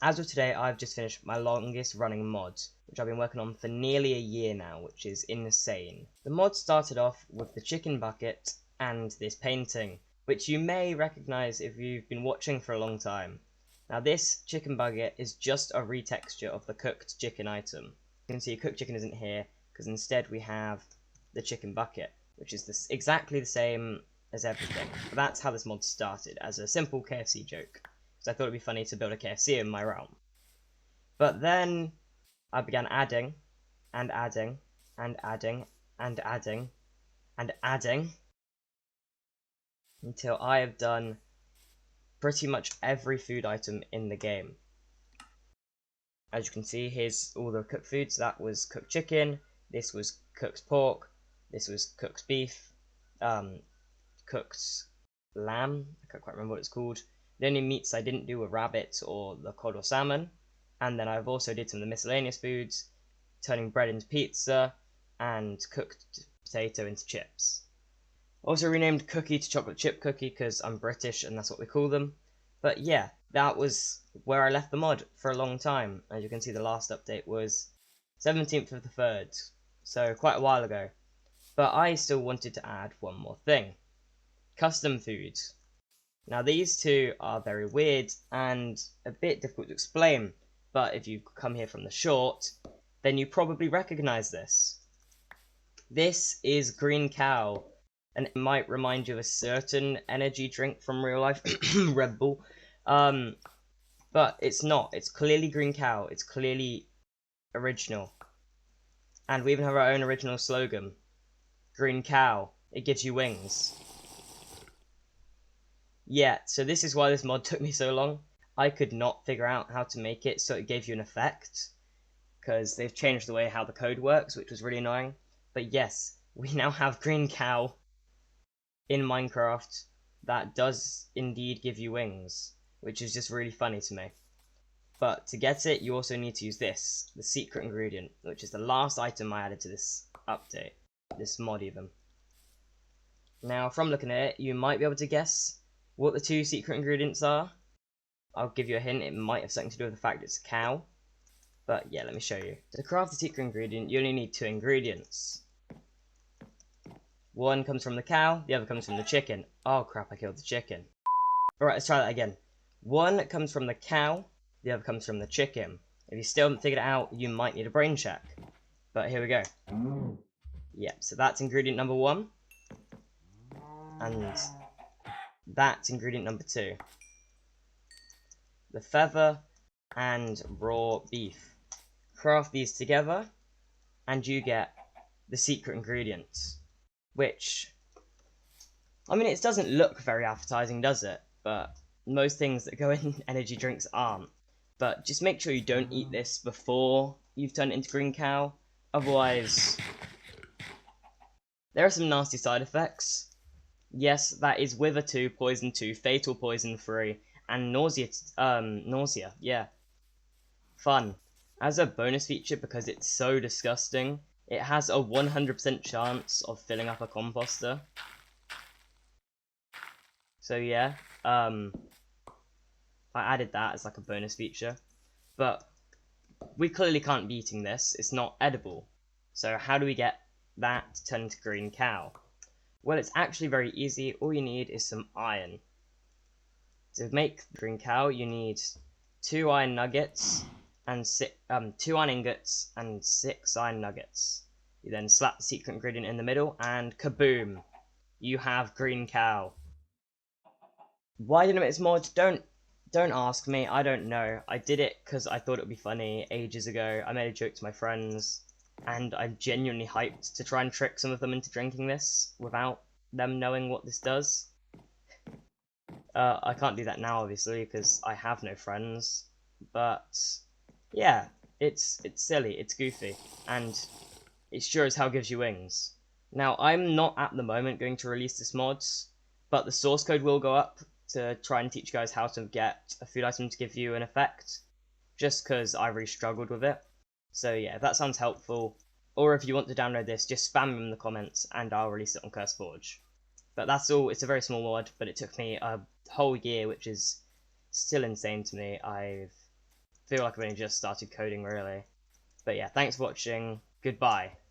As of today, I've just finished my longest running mod, which I've been working on for nearly a year now, which is insane. The mod started off with the chicken bucket and this painting, which you may recognise if you've been watching for a long time. Now this chicken bucket is just a retexture of the cooked chicken item. You can see cooked chicken isn't here, because instead we have the chicken bucket, which is exactly the same as everything. But that's how this mod started, as a simple KFC joke, because I thought it'd be funny to build a KFC in my realm. But then I began adding, and adding, and adding, and adding, and adding, until I have done pretty much every food item in the game. As you can see, here's all the cooked foods. That was cooked chicken, this was cooked pork, this was cooked beef, cooked lamb, I can't quite remember what it's called. The only meats I didn't do were rabbit or the cod or salmon. And then I've also did some of the miscellaneous foods, turning bread into pizza, and cooked potato into chips. Also renamed cookie to chocolate chip cookie because I'm British and that's what we call them. But yeah, that was where I left the mod for a long time. As you can see, the last update was 17th of the 3rd, so quite a while ago. But I still wanted to add one more thing. Custom foods. Now these two are very weird and a bit difficult to explain, but if you come here from the short, then you probably recognise this. This is Green Cow, and it might remind you of a certain energy drink from real life, Red Bull, but it's not. It's clearly Green Cow. It's clearly original. And we even have our own original slogan. Green Cow, it gives you wings. Yeah, so this is why this mod took me so long. I could not figure out how to make it so it gave you an effect, because they've changed the way how the code works, which was really annoying. But yes, we now have Green Cow in Minecraft that does indeed give you wings, which is just really funny to me. But to get it, you also need to use this, the secret ingredient, which is the last item I added to this update, this mod even. Now, from looking at it, you might be able to guess what the two secret ingredients are. I'll give you a hint, it might have something to do with the fact it's a cow. But yeah, let me show you. To craft the secret ingredient, you only need two ingredients. One comes from the cow, the other comes from the chicken. Oh crap, I killed the chicken. Alright, let's try that again. One comes from the cow, the other comes from the chicken. If you still haven't figured it out, you might need a brain check. But here we go. Yep, so that's ingredient number one. And that's ingredient number two. The feather and raw beef. Craft these together, and you get the secret ingredient. Which, I mean, it doesn't look very appetizing, does it? But most things that go in energy drinks aren't. But just make sure you don't eat this before you've turned it into Green Cow. Otherwise, there are some nasty side effects. Yes, that is Wither 2, Poison 2, Fatal Poison 3, and Nausea, yeah. Fun. As a bonus feature, because it's so disgusting, it has a 100% chance of filling up a composter. So yeah, I added that as like a bonus feature. But we clearly can't be eating this, it's not edible. So how do we get that to turn into Green Cow? Well, it's actually very easy. All you need is some iron. To make Green Cow, you need 2 iron nuggets and 2 iron ingots and 6 iron nuggets. You then slap the secret ingredient in the middle, and kaboom! You have Green Cow. Why didn't I make this mod? Don't ask me. I don't know. I did it because I thought it would be funny ages ago. I made a joke to my friends. And I'm genuinely hyped to try and trick some of them into drinking this without them knowing what this does. I can't do that now, obviously, because I have no friends. But yeah, it's silly, it's goofy, and it sure as hell gives you wings. Now, I'm not at the moment going to release this mod, but the source code will go up to try and teach you guys how to get a food item to give you an effect, just because I really struggled with it. So yeah, if that sounds helpful, or if you want to download this, just spam them in the comments and I'll release it on CurseForge. But that's all. It's a very small mod, but it took me a whole year, which is still insane to me. I've feel like I've only just started coding really. But yeah, thanks for watching. Goodbye.